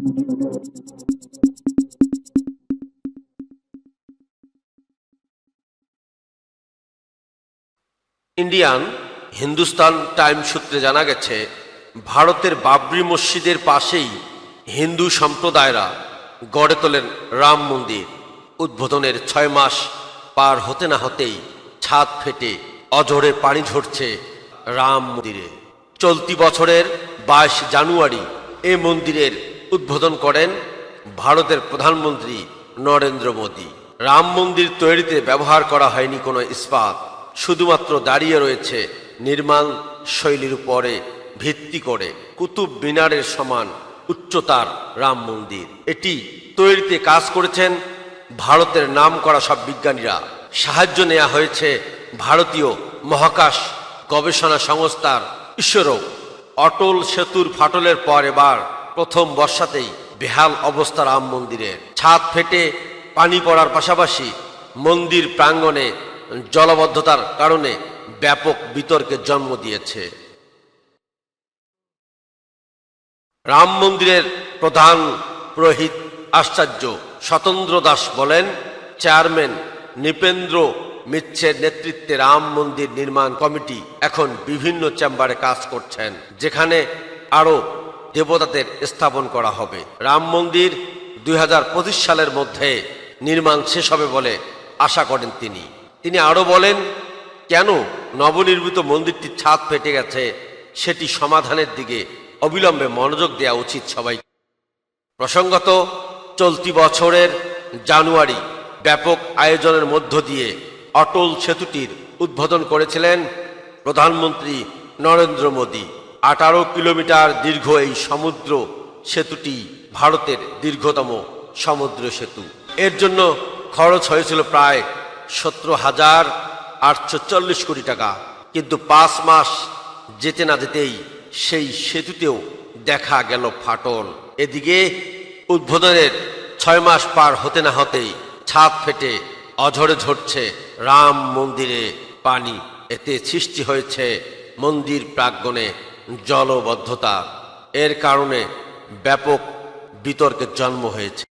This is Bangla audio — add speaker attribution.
Speaker 1: ইন্ডিয়ান হিন্দুস্তান টাইম সূত্রে জানা গেছে, ভারতের বাবরি মসজিদের পাশেই হিন্দু সম্প্রদায়রা গড়ে তোলেন রাম মন্দির। উদ্বোধনের 6 মাস পার হতে না হতেই ছাদ ফেটে অঝরে পানি ঝরছে রাম মন্দিরে। চলতি বছরের 22 জানুয়ারি এ মন্দিরের উদ্বোধন করেন ভারতের প্রধানমন্ত্রী নরেন্দ্র মোদী। রাম মন্দির তৈরিতে ব্যবহার করা হয়নি কোনো ইস্পাত, শুধুমাত্র দাঁড়িয়ে রয়েছে নির্মাণ শৈলীর উপরে ভিত্তি করে কুতুব মিনারের সমান উচ্চতার রাম মন্দির। এটি তৈরিতে কাজ করেছেন ভারতের নামকরা সব বিজ্ঞানীরা। সাহায্য নেওয়া হয়েছে ভারতীয় মহাকাশ গবেষণা সংস্থার ইসরো। অটল সেতুর ফাটলের পর এবার প্রথম বর্ষাতেই বেহাল অবস্থা রাম মন্দিরের। ছাদ ফেটে পানি পড়ার পাশাপাশি মন্দির প্রাঙ্গণে জলাবদ্ধতার কারণে ব্যাপক বিতর্কের জন্ম দিয়েছে। রাম মন্দিরের প্রধান পুরোহিত আচার্য সত্যেন্দ্র দাস বলেন, চেয়ারম্যান নৃপেন্দ্র মিশ্রের নেতৃত্বে রাম মন্দির নির্মাণ কমিটি এখন বিভিন্ন চেম্বারে কাজ করছেন, যেখানে আরও দেবতাদের স্থাপন করা হবে। রাম মন্দির 2025 সালের মধ্যে নির্মাণ শেষ হবে বলে আশা করেন তিনি। তিনি আরও বলেন, কেন নবনির্মিত মন্দিরটির ছাদ ফেটে গেছে সেটি সমাধানের দিকে অবিলম্বে মনোযোগ দেওয়া উচিত সবাই। প্রসঙ্গত, চলতি বছরের জানুয়ারি ব্যাপক আয়োজনের মধ্য দিয়ে অটল সেতুটির উদ্বোধন করেছিলেন প্রধানমন্ত্রী নরেন্দ্র মোদী। 18 কিলোমিটার দীর্ঘ এই সমুদ্র সেতুটি ভারতের দীর্ঘতম সমুদ্র সেতু। এর জন্য খরচ হয়েছিল প্রায় 17,840 কোটি টাকা। কিন্তু 5 মাস যেতে না যেতেই সেই সেতুতেও দেখা গেল ফাটল। এদিকে উদ্বোধনের 6 মাস পার হতে না হতেই ছাদ ফেটে অঝরে ঝরছে রাম মন্দিরে পানি। এতে সৃষ্টি হয়েছে মন্দির প্রাঙ্গণে জলবদ্ধতা। এর কারণে ব্যাপক বিতর্কের জন্ম হয়েছে।